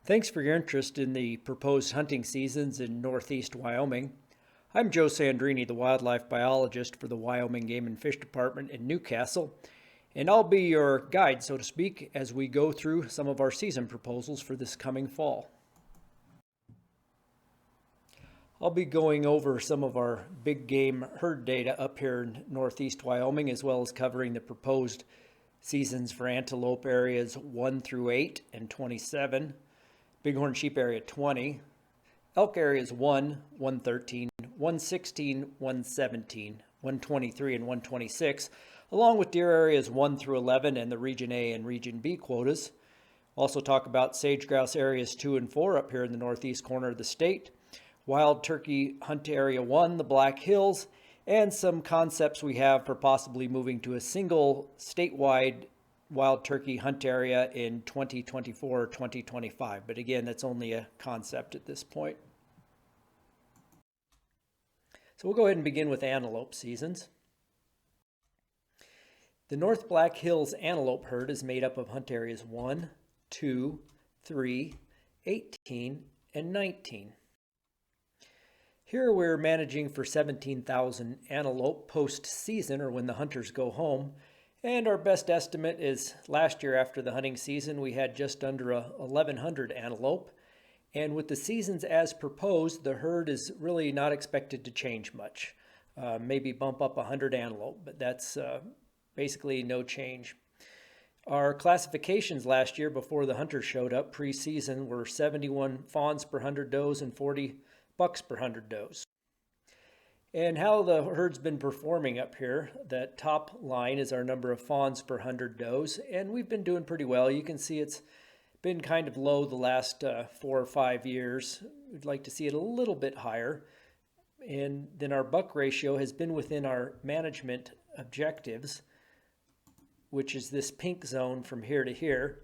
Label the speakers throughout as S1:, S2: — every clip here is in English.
S1: Thanks for your interest in the proposed hunting seasons in northeast Wyoming. I'm Joe Sandrini, the wildlife biologist for the Wyoming Game and Fish Department in Newcastle, and I'll be your guide, so to speak, as we go through some of our season proposals for this coming fall. I'll be going over some of our big game herd data up here in northeast Wyoming, as well as covering the proposed seasons for antelope areas 1 through 8 and 27. Bighorn sheep area 20, elk areas 1, 113, 116, 117, 123, and 126, along with deer areas 1 through 11 and the Region A and Region B quotas. Also talk about sage grouse areas 2 and 4 up here in the northeast corner of the state, wild turkey hunt area 1, the Black Hills, and some concepts we have for possibly moving to a single statewide wild turkey hunt area in 2024 or 2025. But again, that's only a concept at this point. So we'll go ahead and begin with antelope seasons. The North Black Hills antelope herd is made up of hunt areas 1, 2, 3, 18, and 19. Here we're managing for 17,000 antelope post-season, or when the hunters go home. And our best estimate is last year after the hunting season, we had just under 1,100 antelope. And with the seasons as proposed, the herd is really not expected to change much. Maybe bump up 100 antelope, but that's basically no change. Our classifications last year before the hunters showed up pre-season were 71 fawns per 100 does and 40 bucks per 100 does. And how the herd's been performing up here, that top line is our number of fawns per 100 does, and we've been doing pretty well. You can see it's been kind of low the last 4 or 5 years. We'd like to see it a little bit higher. And then our buck ratio has been within our management objectives, which is this pink zone from here to here.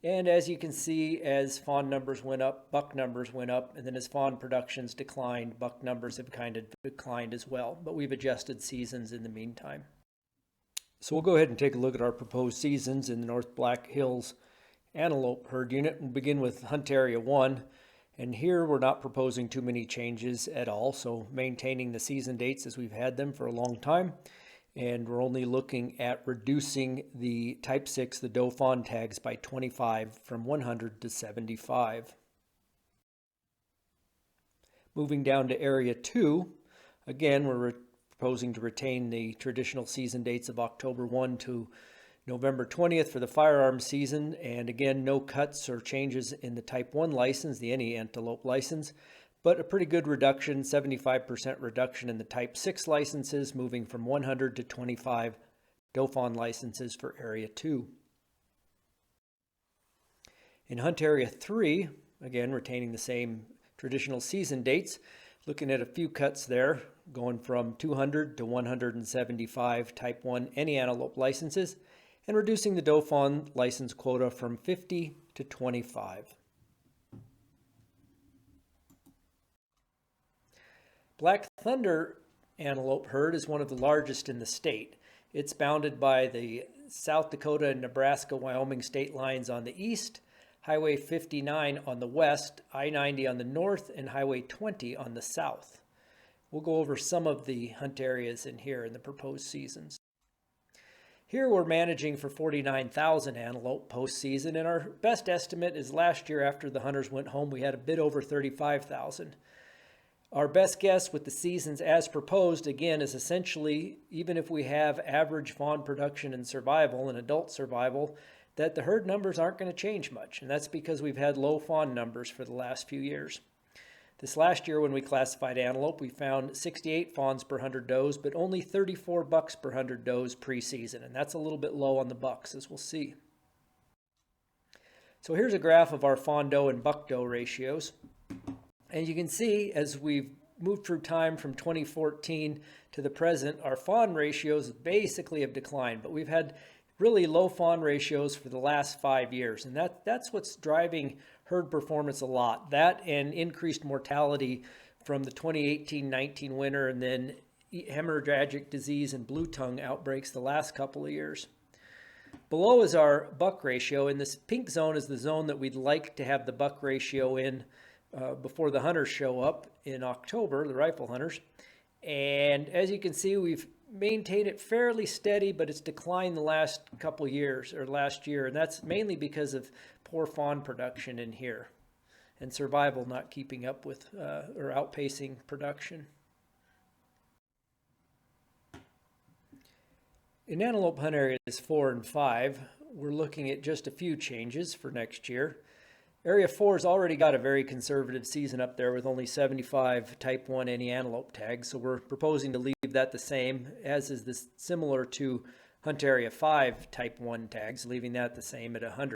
S1: And as you can see, as fawn numbers went up, buck numbers went up, and then as fawn productions declined, buck numbers have kind of declined as well. But we've adjusted seasons in the meantime. So we'll go ahead and take a look at our proposed seasons in the North Black Hills antelope herd unit. We'll begin with hunt area 1. And here we're not proposing too many changes at all, so maintaining the season dates as we've had them for a long time. And we're only looking at reducing the type 6, the doe fawn tags, by 25 from 100 to 75. Moving down to area 2, again, we're proposing to retain the traditional season dates of October 1 to November 20th for the firearm season. And again, no cuts or changes in the type 1 license, the any antelope license. But a pretty good reduction, 75% reduction in the type 6 licenses, moving from 100 to 25 doe fawn licenses for area 2. In hunt area 3, again retaining the same traditional season dates, looking at a few cuts there, going from 200 to 175 type 1 any antelope licenses, and reducing the doe fawn license quota from 50 to 25. Black Thunder antelope herd is one of the largest in the state. It's bounded by the South Dakota and Nebraska-Wyoming state lines on the east, Highway 59 on the west, I-90 on the north, and Highway 20 on the south. We'll go over some of the hunt areas in here in the proposed seasons. Here we're managing for 49,000 antelope postseason, and our best estimate is last year after the hunters went home, we had a bit over 35,000. Our best guess with the seasons as proposed, again, is essentially, even if we have average fawn production and survival and adult survival, that the herd numbers aren't going to change much. And that's because we've had low fawn numbers for the last few years. This last year when we classified antelope, we found 68 fawns per 100 does, but only 34 bucks per 100 does pre-season. And that's a little bit low on the bucks, as we'll see. So here's a graph of our fawn doe and buck doe ratios. And you can see as we've moved through time from 2014 to the present, our fawn ratios basically have declined, but we've had really low fawn ratios for the last 5 years. And that's what's driving herd performance a lot. That and increased mortality from the 2018-19 winter, and then hemorrhagic disease and blue tongue outbreaks the last couple of years. Below is our buck ratio, and this pink zone is the zone that we'd like to have the buck ratio in before the hunters show up in October, the rifle hunters. And as you can see, we've maintained it fairly steady, but it's declined the last couple years, or last year, and that's mainly because of poor fawn production in here and survival not keeping up with or outpacing production. In antelope hunt areas 4 and 5, we're looking at just a few changes for next year. Area 4 has already got a very conservative season up there with only 75 Type 1 any antelope tags, so we're proposing to leave that the same, as is this similar to Hunt Area 5 Type 1 tags, leaving that the same at 100.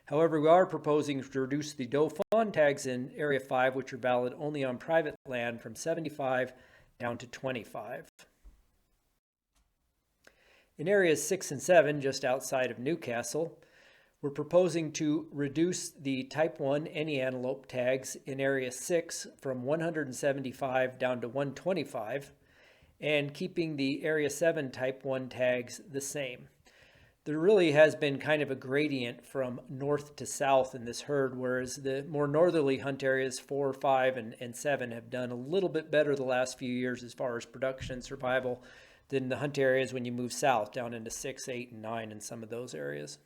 S1: However, we are proposing to reduce the doe fawn tags in Area 5, which are valid only on private land, from 75 down to 25. In areas 6 and 7, just outside of Newcastle, we're proposing to reduce the Type 1 any antelope tags in Area 6 from 175 down to 125, and keeping the Area 7 Type 1 tags the same. There really has been kind of a gradient from north to south in this herd, whereas the more northerly hunt areas 4, 5, and 7 have done a little bit better the last few years as far as production and survival than the hunt areas when you move south down into 6, 8, and 9 in some of those areas.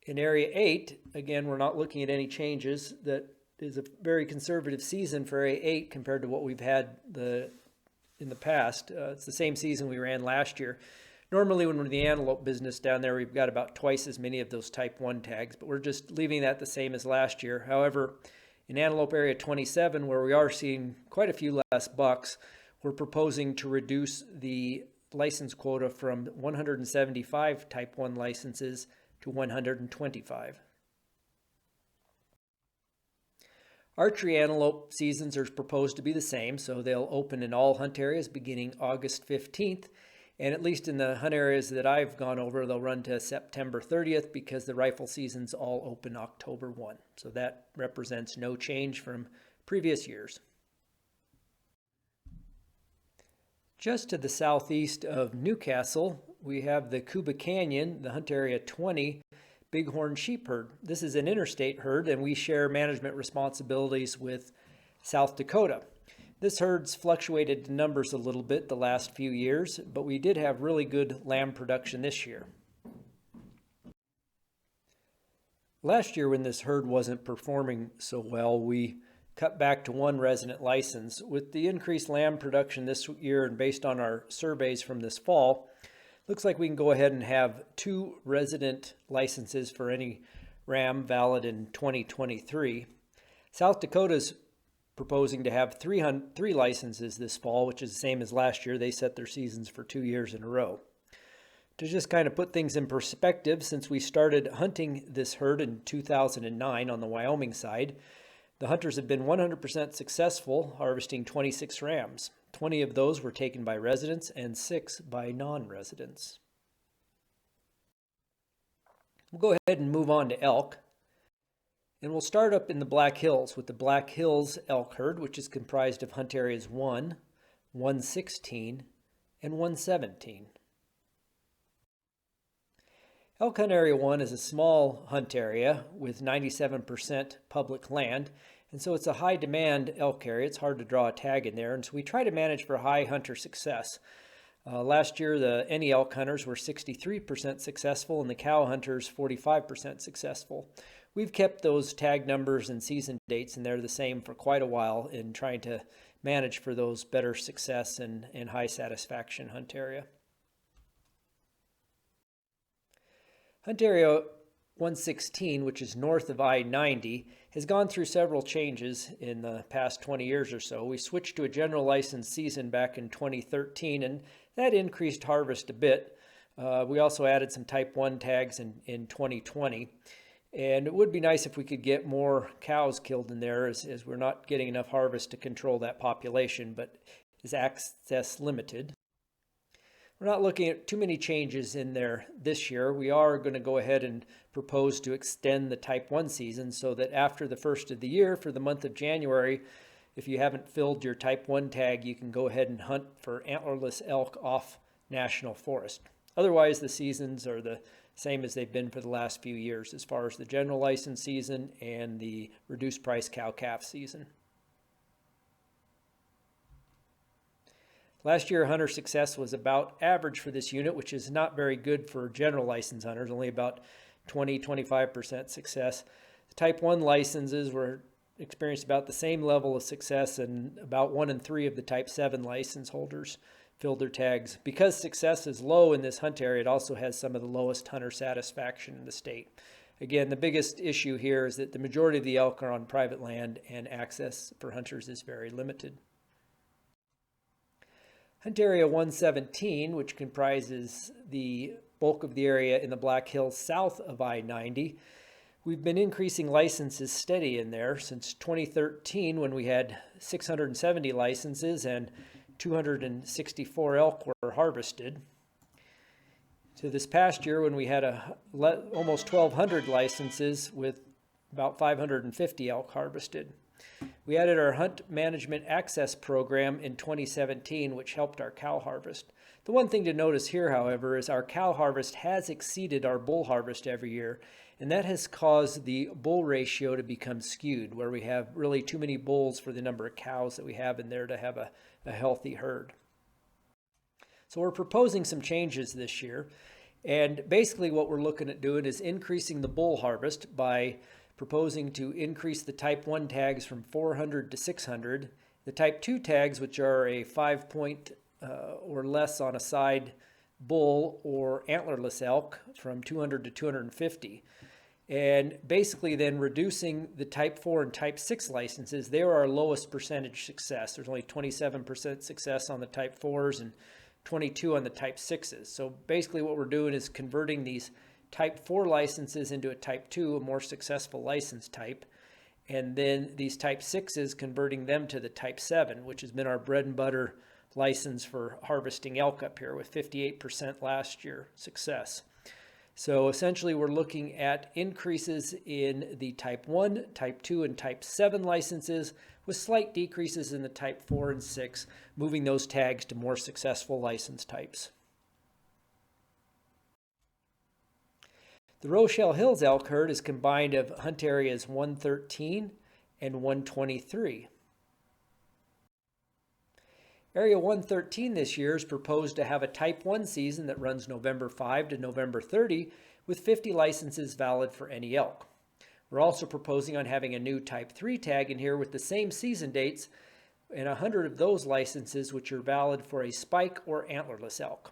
S1: In Area 8, again, we're not looking at any changes. That is a very conservative season for Area 8 compared to what we've had in the past. It's the same season we ran last year. Normally when we're in the antelope business down there, we've got about twice as many of those Type 1 tags, but we're just leaving that the same as last year. However, in Antelope Area 27, where we are seeing quite a few less bucks, we're proposing to reduce the license quota from 175 Type 1 licenses to 125. Archery antelope seasons are proposed to be the same, so they'll open in all hunt areas beginning August 15th, and at least in the hunt areas that I've gone over, they'll run to September 30th because the rifle seasons all open October 1. So that represents no change from previous years. Just to the southeast of Newcastle, we have the Cuba Canyon, the Hunt Area 20 bighorn sheep herd. This is an interstate herd, and we share management responsibilities with South Dakota. This herd's fluctuated in numbers a little bit the last few years, but we did have really good lamb production this year. Last year, when this herd wasn't performing so well, we cut back to one resident license. With the increased lamb production this year and based on our surveys from this fall, looks like we can go ahead and have 2 resident licenses for any ram valid in 2023. South Dakota's proposing to have 3 licenses this fall, which is the same as last year. They set their seasons for 2 years in a row. To just kind of put things in perspective, since we started hunting this herd in 2009 on the Wyoming side, the hunters have been 100% successful harvesting 26 rams. 20 of those were taken by residents and 6 by non-residents. We'll go ahead and move on to elk. And we'll start up in the Black Hills with the Black Hills elk herd, which is comprised of hunt areas 1, 116, and 117. Elk Hunt Area 1 is a small hunt area with 97% public land, and so it's a high demand elk area. It's hard to draw a tag in there, and so we try to manage for high hunter success. Last year, the any elk hunters were 63% successful and the cow hunters 45% successful. We've kept those tag numbers and season dates, and they're the same for quite a while in trying to manage for those better success and high satisfaction hunt area. Hunt Area 116, which is north of I-90, has gone through several changes in the past 20 years or so. We switched to a general license season back in 2013, and that increased harvest a bit. We also added some Type 1 tags in 2020. And it would be nice if we could get more cows killed in there, as we're not getting enough harvest to control that population, but is access limited. We're not looking at too many changes in there this year. We are going to go ahead and propose to extend the Type 1 season so that after the first of the year, for the month of January, if you haven't filled your Type 1 tag, you can go ahead and hunt for antlerless elk off National Forest. Otherwise, the seasons are the same as they've been for the last few years as far as the general license season and the reduced price cow-calf season. Last year, hunter success was about average for this unit, which is not very good for general license hunters, only about 20-25% success. The Type 1 licenses were experienced about the same level of success, and about 1 in 3 of the Type 7 license holders filled their tags. Because success is low in this hunt area, it also has some of the lowest hunter satisfaction in the state. Again, the biggest issue here is that the majority of the elk are on private land and access for hunters is very limited. Hunt Area 117, which comprises the bulk of the area in the Black Hills south of I-90, we've been increasing licenses steady in there since 2013 when we had 670 licenses and 264 elk were harvested, to this past year when we had almost 1,200 licenses with about 550 elk harvested. We added our Hunt Management Access Program in 2017, which helped our cow harvest. The one thing to notice here, however, is our cow harvest has exceeded our bull harvest every year, and that has caused the bull ratio to become skewed, where we have really too many bulls for the number of cows that we have in there to have a healthy herd. So we're proposing some changes this year, and basically what we're looking at doing is increasing the bull harvest by proposing to increase the Type 1 tags from 400 to 600, the Type 2 tags, which are a 5 point or less on a side bull or antlerless elk, from 200 to 250. And basically then reducing the Type 4 and Type 6 licenses. They are our lowest percentage success. There's only 27% success on the Type 4s and 22 on the Type 6s. So basically what we're doing is converting these Type 4 licenses into a Type 2, a more successful license type, and then these Type 6s converting them to the Type 7, which has been our bread and butter license for harvesting elk up here with 58% last year success. So essentially we're looking at increases in the Type 1, Type 2, and Type 7 licenses with slight decreases in the Type 4 and 6, moving those tags to more successful license types. The Rochelle Hills elk herd is combined of Hunt Areas 113 and 123. Area 113 this year is proposed to have a Type 1 season that runs November 5 to November 30 with 50 licenses valid for any elk. We're also proposing on having a new Type 3 tag in here with the same season dates and 100 of those licenses which are valid for a spike or antlerless elk.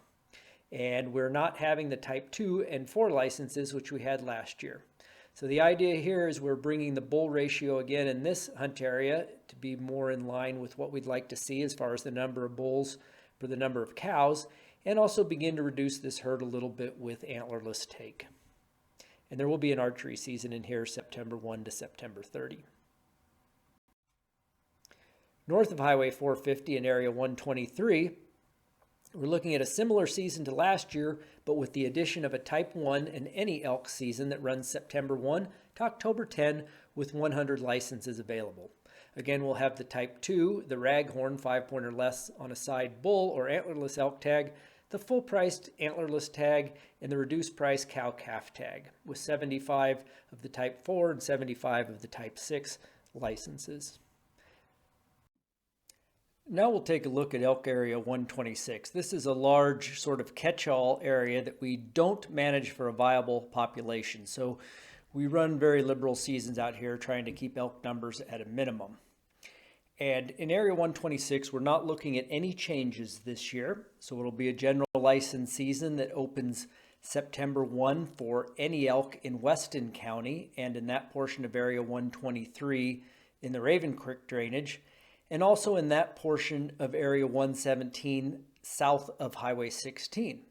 S1: And we're not having the Type 2 and 4 licenses which we had last year. So the idea here is we're bringing the bull ratio again in this hunt area to be more in line with what we'd like to see as far as the number of bulls for the number of cows, and also begin to reduce this herd a little bit with antlerless take. And there will be an archery season in here September 1 to September 30. North of Highway 450 in Area 123, we're looking at a similar season to last year, but with the addition of a Type 1 and any elk season that runs September 1 to October 10 with 100 licenses available. Again, we'll have the Type 2, the raghorn 5 point or less on a side bull or antlerless elk tag, the full-priced antlerless tag, and the reduced price cow-calf tag with 75 of the Type 4 and 75 of the Type 6 licenses. Now we'll take a look at Elk Area 126. This is a large sort of catch-all area that we don't manage for a viable population. So we run very liberal seasons out here trying to keep elk numbers at a minimum. And in Area 126, we're not looking at any changes this year. So it'll be a general license season that opens September 1 for any elk in Weston County and in that portion of Area 123 in the Raven Creek drainage, and also in that portion of Area 117 south of Highway 16.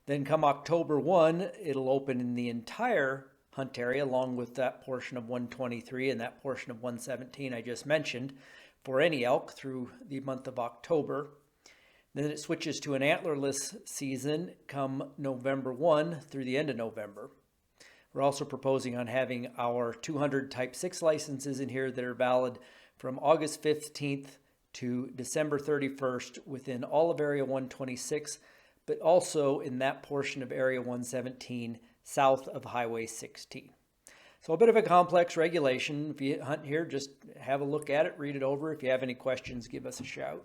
S1: Then come October 1, it'll open in the entire hunt area along with that portion of 123 and that portion of 117 I just mentioned for any elk through the month of October. Then it switches to an antlerless season come November 1 through the end of November. We're also proposing on having our 200 Type 6 licenses in here that are valid from August 15th to December 31st within all of Area 126, but also in that portion of Area 117 south of Highway 16. So a bit of a complex regulation. If you hunt here, just have a look at it, read it over. If you have any questions, give us a shout.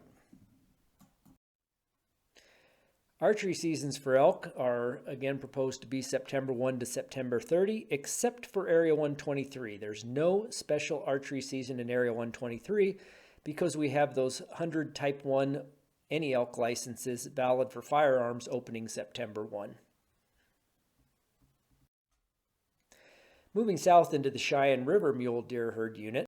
S1: Archery seasons for elk are again proposed to be September 1 to September 30, except for Area 123. There's no special archery season in Area 123 because we have those 100 Type 1 any elk licenses valid for firearms opening September 1. Moving south into the Cheyenne River mule deer herd unit.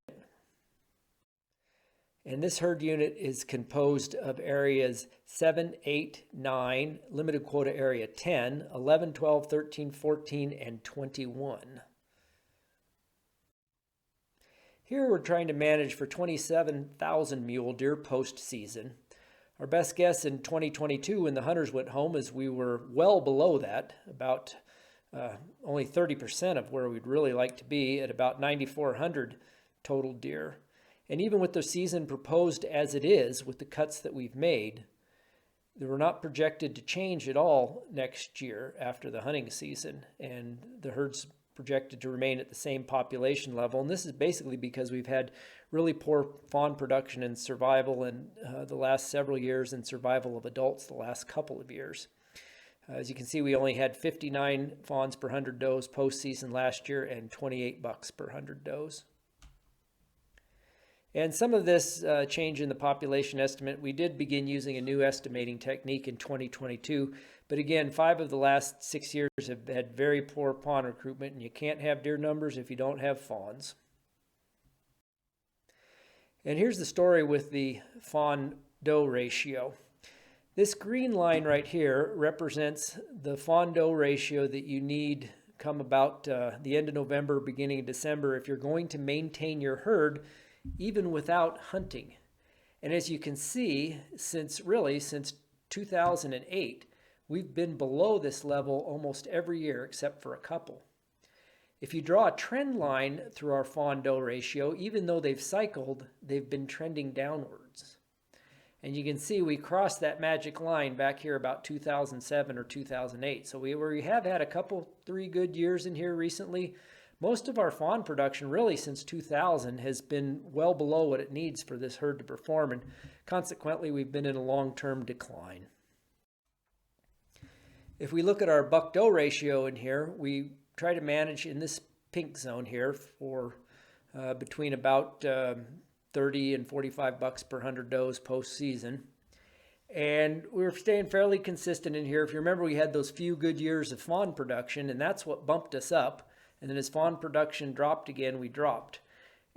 S1: And this herd unit is composed of areas 7, 8, 9, limited quota area 10, 11, 12, 13, 14, and 21. Here we're trying to manage for 27,000 mule deer post-season. Our best guess in 2022 when the hunters went home is we were well below that, about only 30% of where we'd really like to be at about 9,400 total deer. And even with the season proposed as it is, with the cuts that we've made, they were not projected to change at all next year after the hunting season. And the herd's projected to remain at the same population level. And this is basically because we've had really poor fawn production and survival in the last several years and survival of adults the last couple of years. As you can see, we only had 59 fawns per 100 does postseason last year and 28 bucks per 100 does. And some of this change in the population estimate, we did begin using a new estimating technique in 2022. But again, 5 of the last 6 years have had very poor fawn recruitment, and you can't have deer numbers if you don't have fawns. And here's the story with the fawn-doe ratio. This green line right here represents the fawn-doe ratio that you need come about the end of November, beginning of December, if you're going to maintain your herd even without hunting. And as you can see, since 2008, we've been below this level almost every year except for a couple. If you draw a trend line through our fawn-doe ratio, even though they've cycled, they've been trending downwards. And you can see we crossed that magic line back here about 2007 or 2008. So we have had a couple, 3 good years in here recently. Most of our fawn production really since 2000 has been well below what it needs for this herd to perform, and consequently we've been in a long-term decline. If we look at our buck-doe ratio in here, we try to manage in this pink zone here for between about 30 and 45 bucks per 100 does post-season. And we're staying fairly consistent in here. If you remember, we had those few good years of fawn production, and that's what bumped us up. And then as fawn production dropped again, we dropped.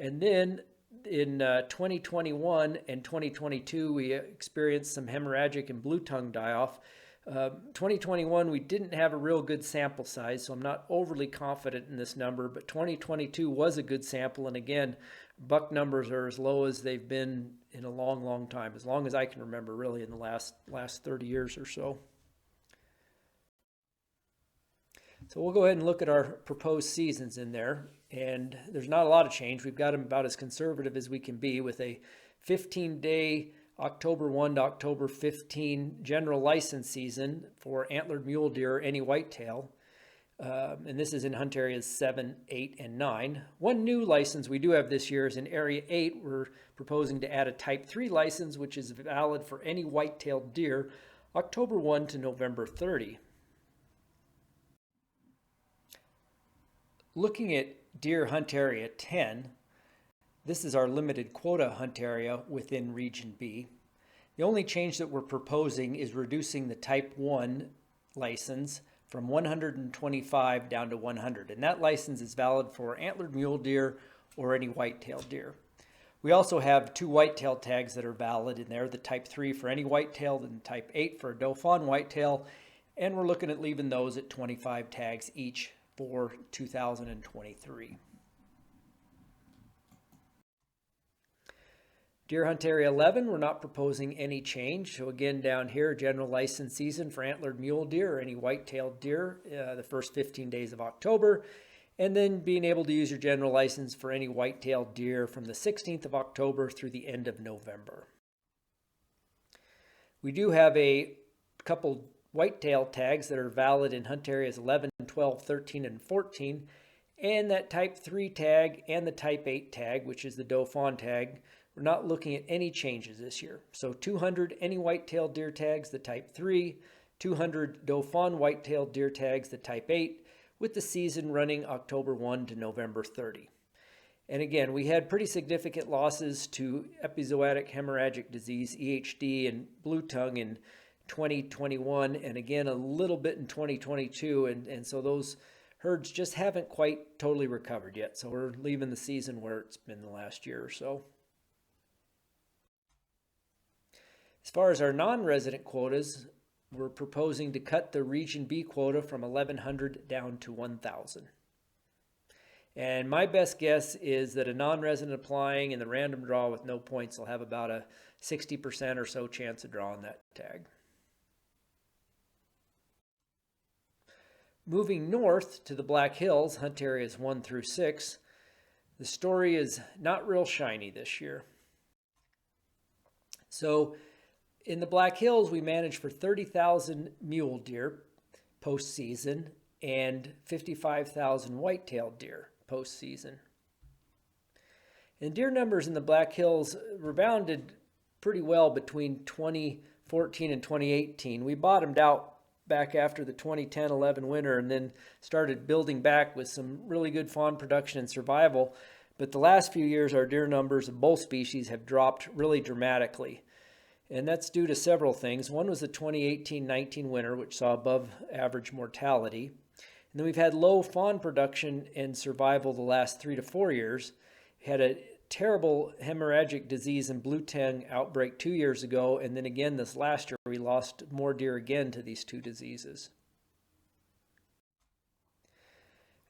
S1: And then in 2021 and 2022, we experienced some hemorrhagic and blue tongue die-off. 2021, we didn't have a real good sample size, so I'm not overly confident in this number, but 2022 was a good sample. And again, buck numbers are as low as they've been in a long, long time, as long as I can remember, really, in the last 30 years or so. So we'll go ahead and look at our proposed seasons in there, and there's not a lot of change. We've got them about as conservative as we can be with a 15-day October 1 to October 15 general license season for antlered mule deer or any whitetail. And this is in hunt areas 7, 8, and 9. One new license we do have this year is in area 8. We're proposing to add a type 3 license, which is valid for any white-tailed deer October 1 to November 30. Looking at deer hunt area 10, this is our limited quota hunt area within Region B. The only change that we're proposing is reducing the type 1 license from 125 down to 100. And that license is valid for antlered mule deer or any white-tailed deer. We also have 2 whitetail tags that are valid in there, the type 3 for any whitetail and type 8 for a doe fawn whitetail. And we're looking at leaving those at 25 tags each for 2023. Deer hunt area 11, we're not proposing any change. So again, down here, general license season for antlered mule deer or any white-tailed deer the first 15 days of October. And then being able to use your general license for any white-tailed deer from the 16th of October through the end of November. We do have a couple whitetail tags that are valid in hunt areas 11, 12, 13, and 14, and that type 3 tag and the type 8 tag, which is the doe fawn tag. We're not looking at any changes this year. So 200 any whitetail deer tags, the type 3, 200 doe fawn whitetail deer tags, the type 8, with the season running October 1 to November 30. And again, we had pretty significant losses to epizootic hemorrhagic disease, EHD, and blue tongue in 2021, and again a little bit in 2022, and so those herds just haven't quite totally recovered yet. So we're leaving the season where it's been the last year or so. As far as our non-resident quotas, we're proposing to cut the Region B quota from 1,100 down to 1,000. And my best guess is that a non-resident applying in the random draw with no points will have about a 60% or so chance of drawing that tag. Moving north to the Black Hills, hunt areas 1 through 6, the story is not real shiny this year. So in the Black Hills, we managed for 30,000 mule deer postseason and 55,000 white-tailed deer postseason. And deer numbers in the Black Hills rebounded pretty well between 2014 and 2018. We bottomed out back after the 2010-11 winter and then started building back with some really good fawn production and survival. But the last few years, our deer numbers of both species have dropped really dramatically. And that's due to several things. One was the 2018-19 winter, which saw above average mortality. And then we've had low fawn production and survival the last 3 to 4 years. We had a terrible hemorrhagic disease and blue tongue outbreak 2 years ago, and then again this last year we lost more deer again to these two diseases.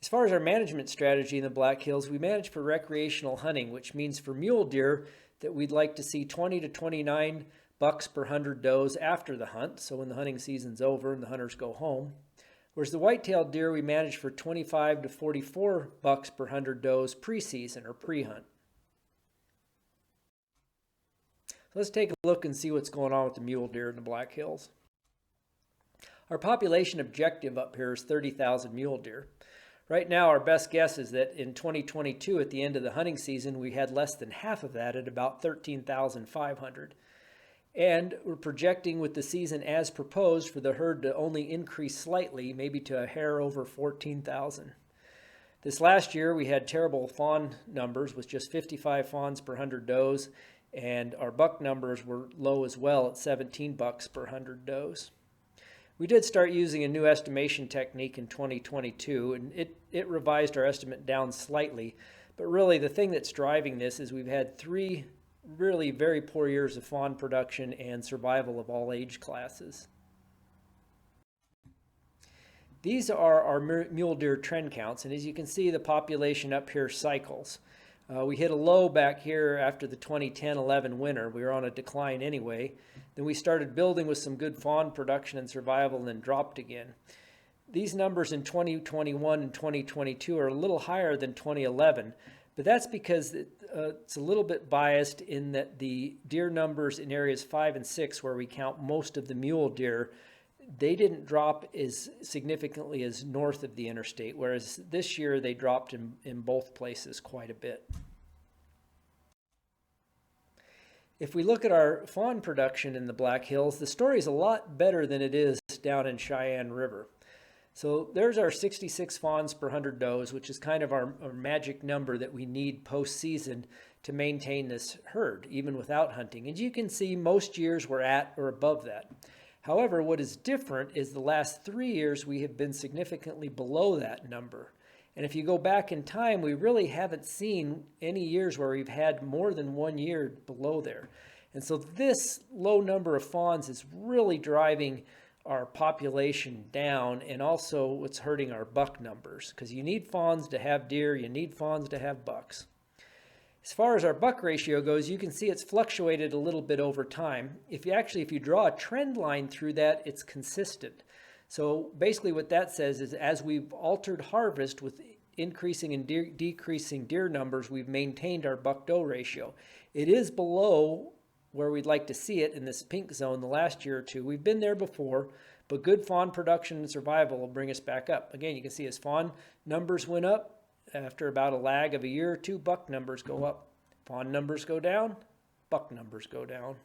S1: As far as our management strategy in the Black Hills, we manage for recreational hunting, which means for mule deer that we'd like to see 20 to 29 bucks per 100 does after the hunt, so when the hunting season's over and the hunters go home. Whereas the white-tailed deer, we manage for 25 to 44 bucks per 100 does pre-season or pre-hunt. So let's take a look and see what's going on with the mule deer in the Black Hills. Our population objective up here is 30,000 mule deer. Right now, our best guess is that in 2022, at the end of the hunting season, we had less than half of that at about 13,500. And we're projecting with the season as proposed for the herd to only increase slightly, maybe to a hair over 14,000. This last year, we had terrible fawn numbers with just 55 fawns per 100 does, and our buck numbers were low as well at 17 bucks per 100 does. We did start using a new estimation technique in 2022, and it revised our estimate down slightly. But really, the thing that's driving this is we've had 3 really very poor years of fawn production and survival of all age classes. These are our mule deer trend counts, and as you can see, the population up here cycles. We hit a low back here after the 2010-11 winter. We were on a decline anyway. Then we started building with some good fawn production and survival and then dropped again. These numbers in 2021 and 2022 are a little higher than 2011, but that's because it's a little bit biased in that the deer numbers in areas 5 and 6, where we count most of the mule deer, they didn't drop as significantly as north of the interstate, whereas this year they dropped in both places quite a bit. If we look at our fawn production in the Black Hills, the story is a lot better than it is down in Cheyenne River. So there's our 66 fawns per 100 does, which is kind of our magic number that we need post-season to maintain this herd, even without hunting. And you can see most years we're at or above that. However, what is different is the last 3 years we have been significantly below that number. And if you go back in time, we really haven't seen any years where we've had more than 1 year below there. And so this low number of fawns is really driving our population down, and also what's hurting our buck numbers, because you need fawns to have deer, you need fawns to have bucks. As far as our buck ratio goes, you can see it's fluctuated a little bit over time. If you draw a trend line through that, it's consistent. So basically what that says is as we've altered harvest with increasing and decreasing deer numbers, we've maintained our buck-doe ratio. It is below where we'd like to see it in this pink zone the last year or two. We've been there before, but good fawn production and survival will bring us back up. Again, you can see as fawn numbers went up, after about a lag of a year or two, buck numbers go up. Fawn numbers go down, buck numbers go down.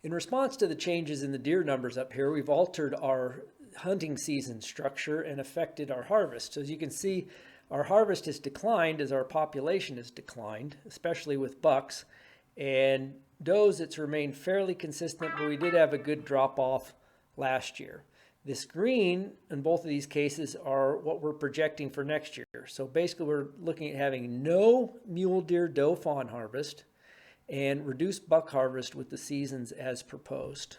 S1: In response to the changes in the deer numbers up here, we've altered our hunting season structure and affected our harvest. So as you can see, our harvest has declined as our population has declined, especially with bucks. And does, it's remained fairly consistent, but we did have a good drop off last year. This green in both of these cases are what we're projecting for next year. So basically we're looking at having no mule deer doe fawn harvest and reduced buck harvest with the seasons as proposed.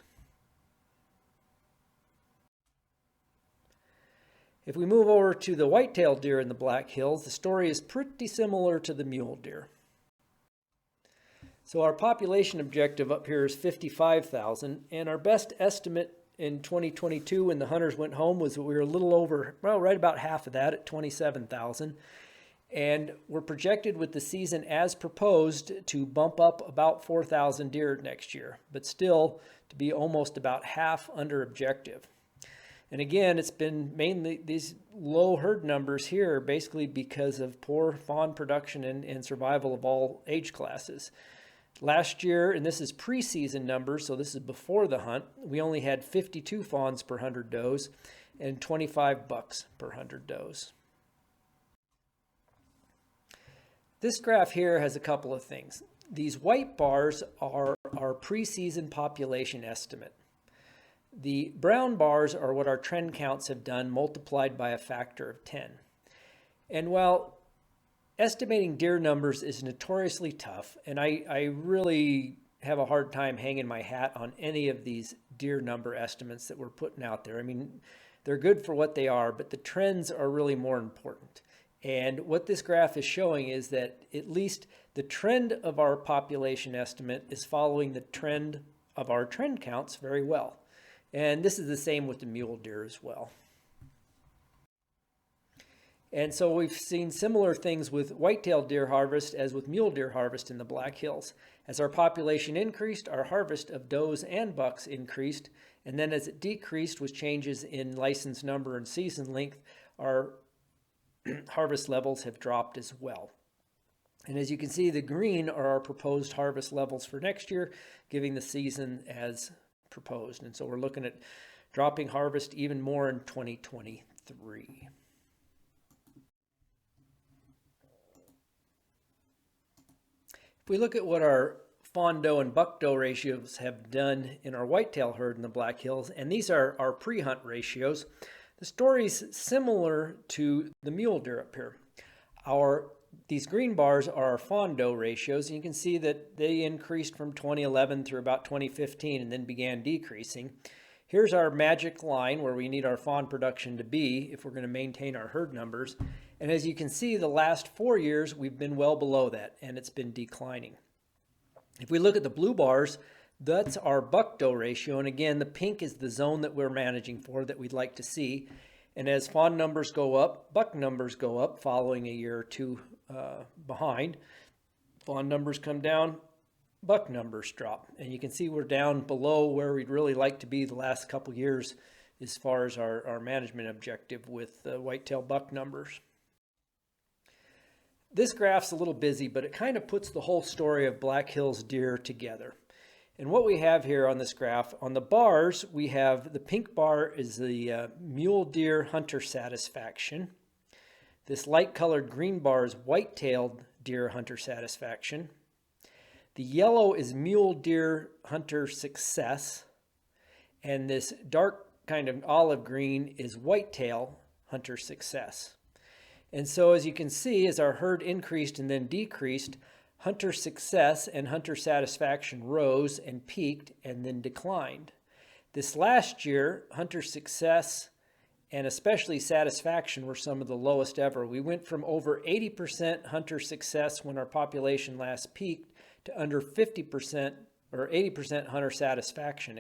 S1: If we move over to the white-tailed deer in the Black Hills, the story is pretty similar to the mule deer. So our population objective up here is 55,000, and our best estimate in 2022 when the hunters went home was we were a little over, well, right about half of that at 27,000. And we're projected with the season as proposed to bump up about 4,000 deer next year, but still to be almost about half under objective. And again, it's been mainly these low herd numbers here basically because of poor fawn production and survival of all age classes. Last year, and this is preseason numbers, so this is before the hunt, we only had 52 fawns per 100 does and 25 bucks per 100 does. This graph here has a couple of things. These white bars are our preseason population estimate. The brown bars are what our trend counts have done multiplied by a factor of 10. And while estimating deer numbers is notoriously tough, and I really have a hard time hanging my hat on any of these deer number estimates that we're putting out there. I mean, they're good for what they are, but the trends are really more important. And what this graph is showing is that at least the trend of our population estimate is following the trend of our trend counts very well. And this is the same with the mule deer as well. And so we've seen similar things with white-tailed deer harvest as with mule deer harvest in the Black Hills. As our population increased, our harvest of does and bucks increased. And then as it decreased with changes in license number and season length, our harvest levels have dropped as well. And as you can see, the green are our proposed harvest levels for next year, giving the season as proposed. And so we're looking at dropping harvest even more in 2023. If we look at what our fawn doe and buck doe ratios have done in our whitetail herd in the Black Hills, and these are our pre-hunt ratios, the story's similar to the mule deer up here. These green bars are our fawn doe ratios, and you can see that they increased from 2011 through about 2015 and then began decreasing. Here's our magic line where we need our fawn production to be if we're going to maintain our herd numbers. And as you can see, the last 4 years, we've been well below that, and it's been declining. If we look at the blue bars, that's our buck-doe ratio. And again, the pink is the zone that we're managing for that we'd like to see. And as fawn numbers go up, buck numbers go up following a year or two behind. Fawn numbers come down, buck numbers drop. And you can see we're down below where we'd really like to be the last couple years as far as our management objective with whitetail buck numbers. This graph's a little busy, but it kind of puts the whole story of Black Hills deer together. And what we have here on this graph, on the bars, we have the pink bar is the mule deer hunter satisfaction. This light colored green bar is white-tailed deer hunter satisfaction. The yellow is mule deer hunter success. And this dark kind of olive green is whitetail hunter success. And so as you can see, as our herd increased and then decreased, hunter success and hunter satisfaction rose and peaked and then declined. This last year, hunter success and especially satisfaction were some of the lowest ever. We went from over 80% hunter success when our population last peaked to under 50% or 80% hunter satisfaction,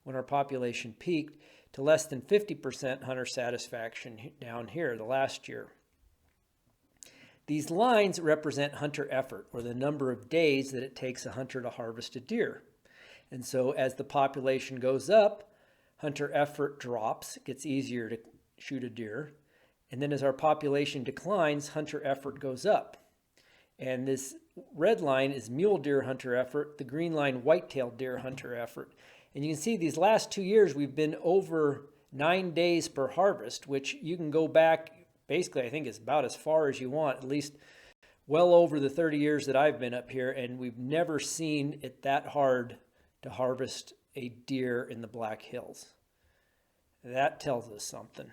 S1: when our population peaked, to less than 50% hunter satisfaction down here the last year. These lines represent hunter effort, or the number of days that it takes a hunter to harvest a deer. And so as the population goes up, hunter effort drops, it gets easier to shoot a deer. And then as our population declines, hunter effort goes up. And this red line is mule deer hunter effort, the green line white-tailed deer hunter effort. And you can see these last 2 years we've been over 9 days per harvest, which you can go back, basically I think is about as far as you want, at least well over the 30 years that I've been up here, and we've never seen it that hard to harvest a deer in the Black Hills. That tells us something.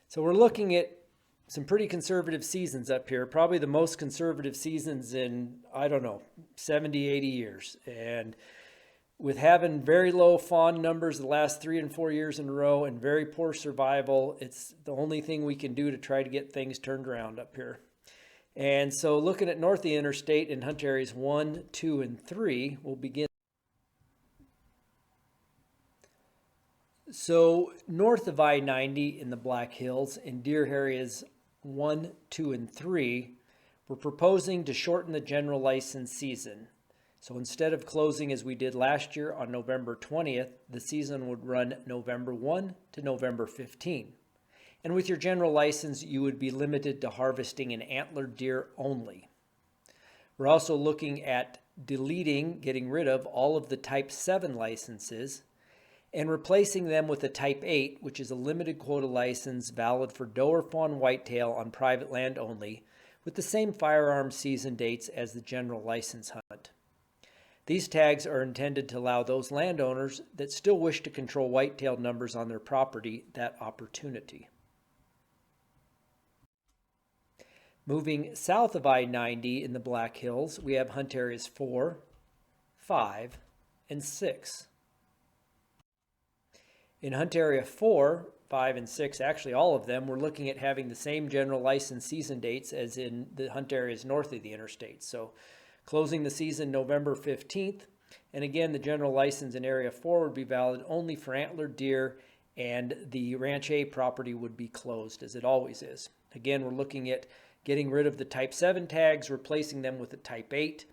S1: So we're looking at some pretty conservative seasons up here, probably the most conservative seasons in, I don't know, 70, 80 years. And with having very low fawn numbers the last 3 and 4 years in a row and very poor survival, it's the only thing we can do to try to get things turned around up here. And so looking at north of the interstate in hunt areas 1, 2, and 3, we'll begin. So north of I-90 in the Black Hills in deer areas 1, 2, and 3, we're proposing to shorten the general license season. So instead of closing as we did last year on November 20th, the season would run November 1 to November 15. And with your general license, you would be limited to harvesting an antlered deer only. We're also looking at getting rid of all of the Type 7 licenses and replacing them with a Type 8, which is a limited quota license valid for doe or fawn whitetail on private land only, with the same firearm season dates as the general license hunt. These tags are intended to allow those landowners that still wish to control whitetail numbers on their property that opportunity. Moving south of I-90 in the Black Hills, we have hunt areas 4, 5, and 6. In hunt area 4, 5, and 6, actually all of them, we're looking at having the same general license season dates as in the hunt areas north of the interstate. So closing the season November 15th, and again the general license in area 4 would be valid only for antlered deer, and the Ranch A property would be closed as it always is. Again, we're looking at getting rid of the Type 7 tags, replacing them with a Type 8,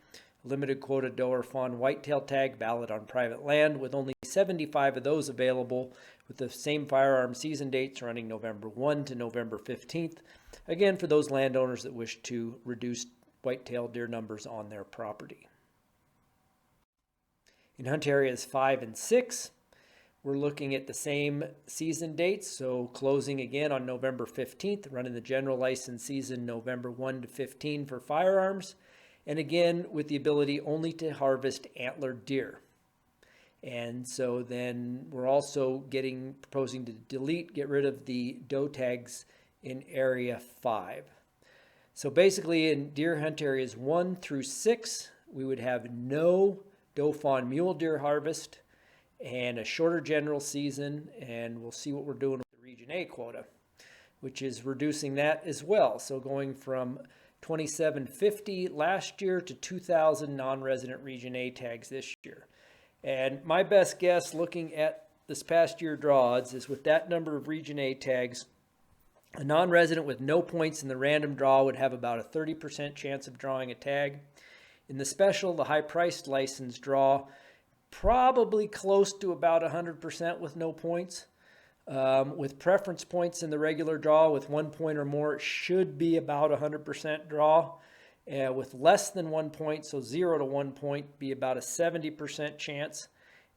S1: limited quota doe or fawn whitetail tag valid on private land, with only 75 of those available, with the same firearm season dates running November 1 to November 15th. Again, for those landowners that wish to reduce whitetail deer numbers on their property. In hunt areas 5 and 6, we're looking at the same season dates, so closing again on November 15th, running the general license season November 1 to 15 for firearms, and again with the ability only to harvest antlered deer. And so then we're also proposing to get rid of the doe tags in area 5. So basically in deer hunt areas 1 through 6, we would have no doe fawn mule deer harvest and a shorter general season, and we'll see what we're doing with the Region A quota, which is reducing that as well. So going from 2,750 last year to 2,000 non-resident Region A tags this year. And my best guess looking at this past year draw odds is with that number of Region A tags, a non-resident with no points in the random draw would have about a 30% chance of drawing a tag. In the special, the high-priced license draw, probably close to about 100% with no points. With preference points in the regular draw with 1 point or more, it should be about 100% draw. With less than 1 point, so 0 to 1 point, be about a 70% chance,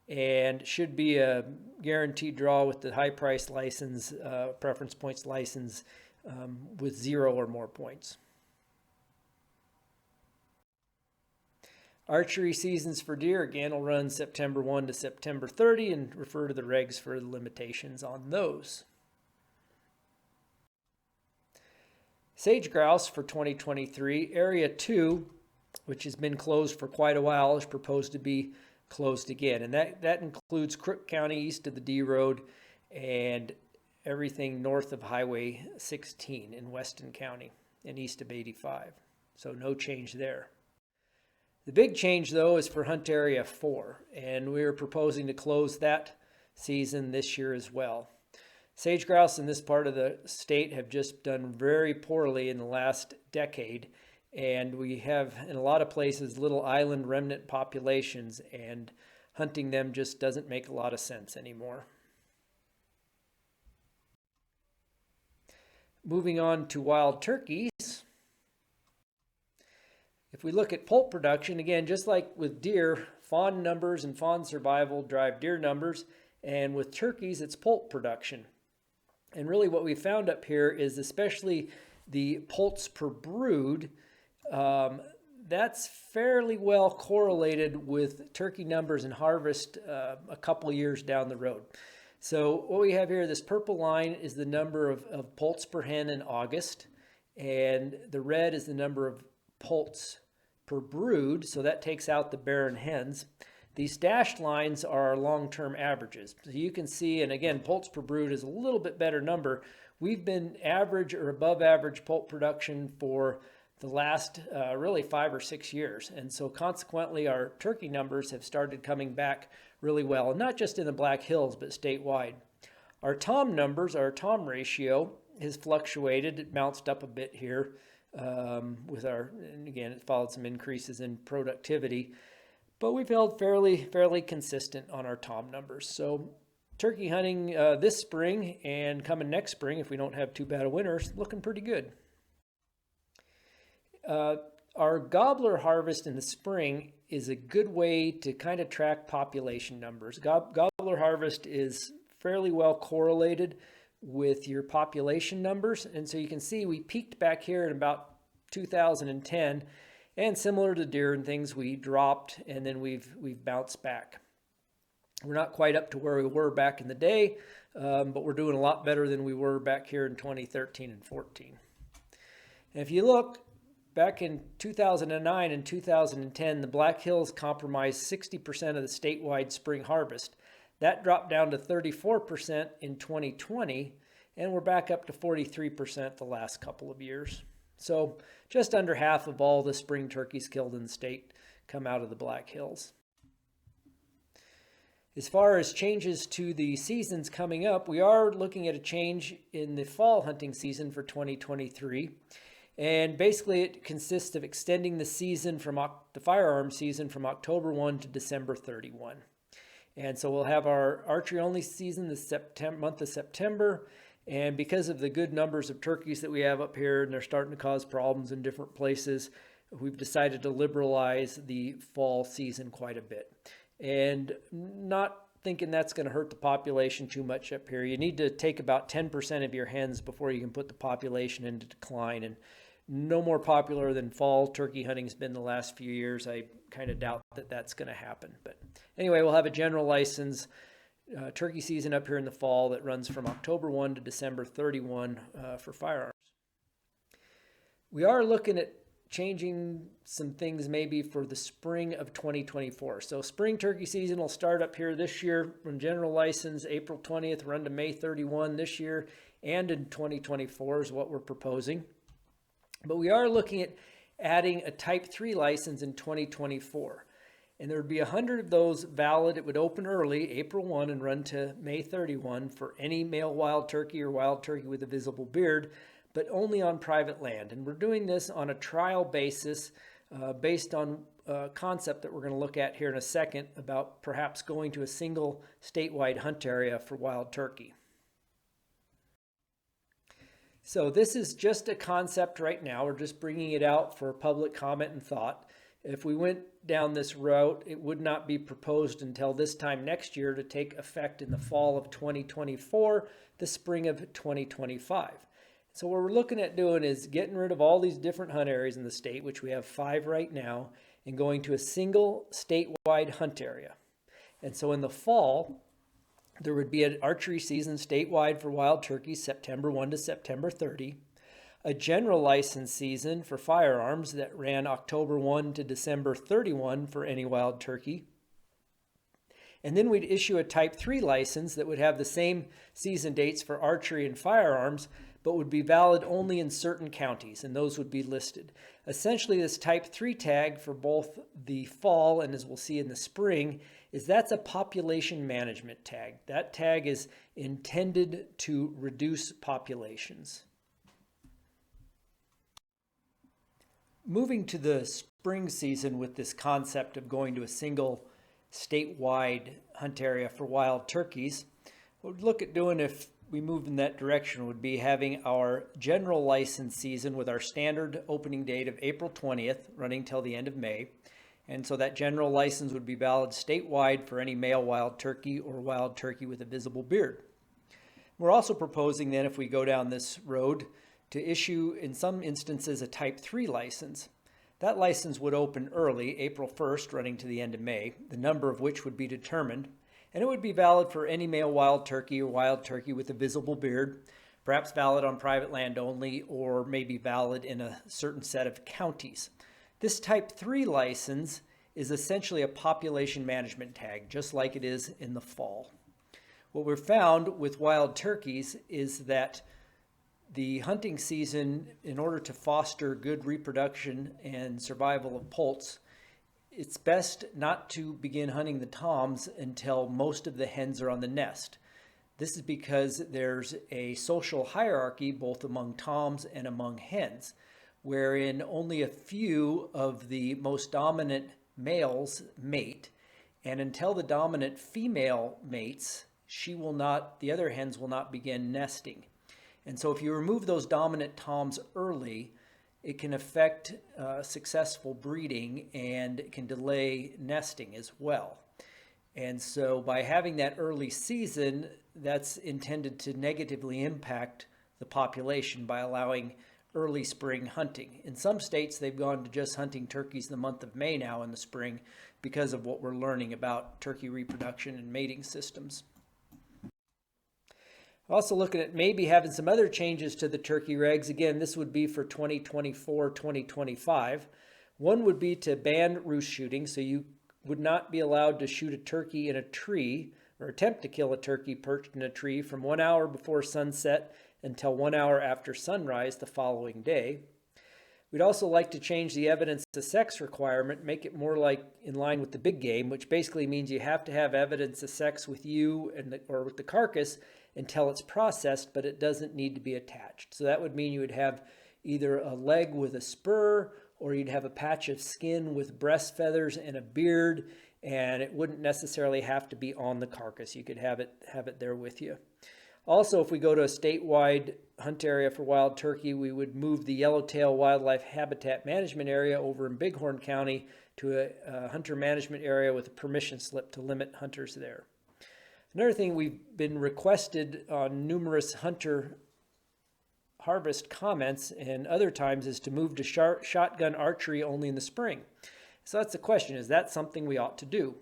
S1: and should be a guaranteed draw with the high price license, preference points license with 0 or more points. Archery seasons for deer, again, will run September 1 to September 30, and refer to the regs for the limitations on those. Sage grouse for 2023, Area 2, which has been closed for quite a while, is proposed to be closed again. And that includes Crook County east of the D Road and everything north of Highway 16 in Weston County and east of 85. So no change there. The big change, though, is for Hunt Area 4, and we're proposing to close that season this year as well. Sage grouse in this part of the state have just done very poorly in the last decade, And we have, in a lot of places, little island remnant populations, and hunting them just doesn't make a lot of sense anymore. Moving on to wild turkeys. If we look at poult production, again, just like with deer, fawn numbers and fawn survival drive deer numbers, and with turkeys, it's poult production. And really what we found up here is especially the poults per brood, that's fairly well correlated with turkey numbers and harvest a couple years down the road. So what we have here, this purple line is the number of poults per hen in August, and the red is the number of poults per brood, so that takes out the barren hens. These dashed lines are our long-term averages. So you can see, and again, poults per brood is a little bit better number. We've been average or above average poult production for the last really 5 or 6 years. And so consequently, our turkey numbers have started coming back really well, and not just in the Black Hills, but statewide. Our tom numbers, our tom ratio has fluctuated. It bounced up a bit here with our, and again, it followed some increases in productivity, but we've held fairly consistent on our tom numbers. So turkey hunting this spring and coming next spring, if we don't have too bad a winter, looking pretty good. Our gobbler harvest in the spring is a good way to kind of track population numbers. Gobbler harvest is fairly well correlated with your population numbers. And so you can see we peaked back here in about 2010, and similar to deer and things, we dropped and then we've bounced back. We're not quite up to where we were back in the day, but we're doing a lot better than we were back here in 2013 and 14. And if you look, back in 2009 and 2010, the Black Hills comprised 60% of the statewide spring harvest. That dropped down to 34% in 2020, and we're back up to 43% the last couple of years. So just under half of all the spring turkeys killed in the state come out of the Black Hills. As far as changes to the seasons coming up, we are looking at a change in the fall hunting season for 2023. And basically it consists of extending the season from the firearm season from October 1 to December 31. And so we'll have our archery only season the month of September. And because of the good numbers of turkeys that we have up here, and they're starting to cause problems in different places, we've decided to liberalize the fall season quite a bit. And not thinking that's going to hurt the population too much up here. You need to take about 10% of your hens before you can put the population into decline. And no more popular than fall turkey hunting has been the last few years. I kind of doubt that that's going to happen. But anyway, we'll have a general license turkey season up here in the fall that runs from October 1 to December 31 for firearms. We are looking at changing some things maybe for the spring of 2024. So spring turkey season will start up here this year from general license April 20th, run to May 31 this year, and in 2024 is what we're proposing. But we are looking at adding a Type 3 license in 2024. And there would be 100 of those valid. It would open early, April 1, and run to May 31 for any male wild turkey or wild turkey with a visible beard, but only on private land. And we're doing this on a trial basis based on a concept that we're going to look at here in a second about perhaps going to a single statewide hunt area for wild turkey. So this is just a concept right now. We're just bringing it out for public comment and thought. If we went down this route, it would not be proposed until this time next year to take effect in the fall of 2024, the spring of 2025. So what we're looking at doing is getting rid of all these different hunt areas in the state, which we have 5 right now, and going to a single statewide hunt area. And so in the fall, there would be an archery season statewide for wild turkeys, September 1 to September 30. A general license season for firearms that ran October 1 to December 31 for any wild turkey. And then we'd issue a Type 3 license that would have the same season dates for archery and firearms, but would be valid only in certain counties, and those would be listed. Essentially, this Type 3 tag for both the fall and as we'll see in the spring is that's a population management tag. That tag is intended to reduce populations. moving to the spring season with this concept of going to a single statewide hunt area for wild turkeys, what we'd look at doing if we move in that direction would be having our general license season with our standard opening date of April 20th running till the end of May. And so that general license would be valid statewide for any male wild turkey or wild turkey with a visible beard. We're also proposing then, if we go down this road, to issue in some instances a type 3 license. That license would open early, April 1st, running to the end of May, the number of which would be determined, and it would be valid for any male wild turkey or wild turkey with a visible beard, perhaps valid on private land only, or maybe valid in a certain set of counties. This type 3 license is essentially a population management tag, just like it is in the fall. What we've found with wild turkeys is that the hunting season, in order to foster good reproduction and survival of poults, it's best not to begin hunting the toms until most of the hens are on the nest. This is because there's a social hierarchy both among toms and among hens, wherein only a few of the most dominant males mate, and until the dominant female mates, the other hens will not begin nesting. And so if you remove those dominant toms early, it can affect successful breeding, and it can delay nesting as well. And so by having that early season, that's intended to negatively impact the population by allowing early spring hunting. In some states, they've gone to just hunting turkeys in the month of May now in the spring because of what we're learning about turkey reproduction and mating systems. Also looking at maybe having some other changes to the turkey regs. Again, this would be for 2024-2025. One would be to ban roost shooting, so you would not be allowed to shoot a turkey in a tree or attempt to kill a turkey perched in a tree from 1 hour before sunset until 1 hour after sunrise the following day. We'd also like to change the evidence to sex requirement, make it more like in line with the big game, which basically means you have to have evidence of sex with you or with the carcass until it's processed, but it doesn't need to be attached. So that would mean you would have either a leg with a spur, or you'd have a patch of skin with breast feathers and a beard, and it wouldn't necessarily have to be on the carcass. You could have it there with you. Also, if we go to a statewide hunt area for wild turkey, we would move the Yellowtail Wildlife Habitat Management Area over in Bighorn County to a hunter management area with a permission slip to limit hunters there. Another thing we've been requested on numerous hunter harvest comments and other times is to move to shotgun archery only in the spring. So that's the question, is that something we ought to do?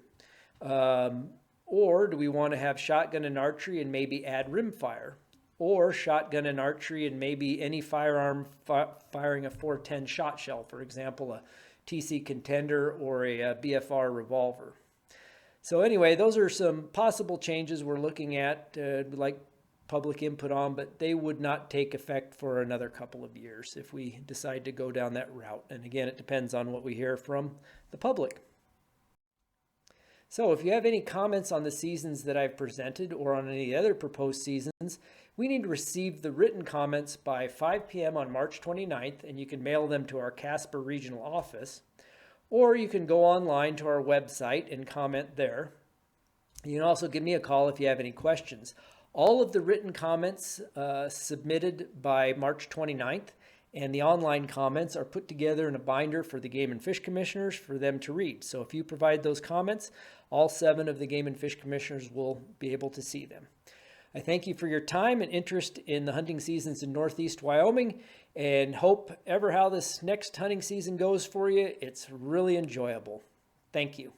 S1: Or do we want to have shotgun and archery and maybe add rimfire? Or shotgun and archery and maybe any firearm firing a .410 shot shell, for example, a TC Contender or a BFR revolver. So anyway, those are some possible changes we're looking at, like public input on, but they would not take effect for another couple of years if we decide to go down that route. And again, it depends on what we hear from the public. So if you have any comments on the seasons that I've presented or on any other proposed seasons, we need to receive the written comments by 5 p.m. on March 29th, and you can mail them to our Casper Regional Office. Or you can go online to our website and comment there. You can also give me a call if you have any questions. All of the written comments submitted by March 29th and the online comments are put together in a binder for the Game and Fish Commissioners for them to read. So if you provide those comments, all 7 of the Game and Fish Commissioners will be able to see them. I thank you for your time and interest in the hunting seasons in Northeast Wyoming, and hope ever how this next hunting season goes for you, it's really enjoyable. Thank you.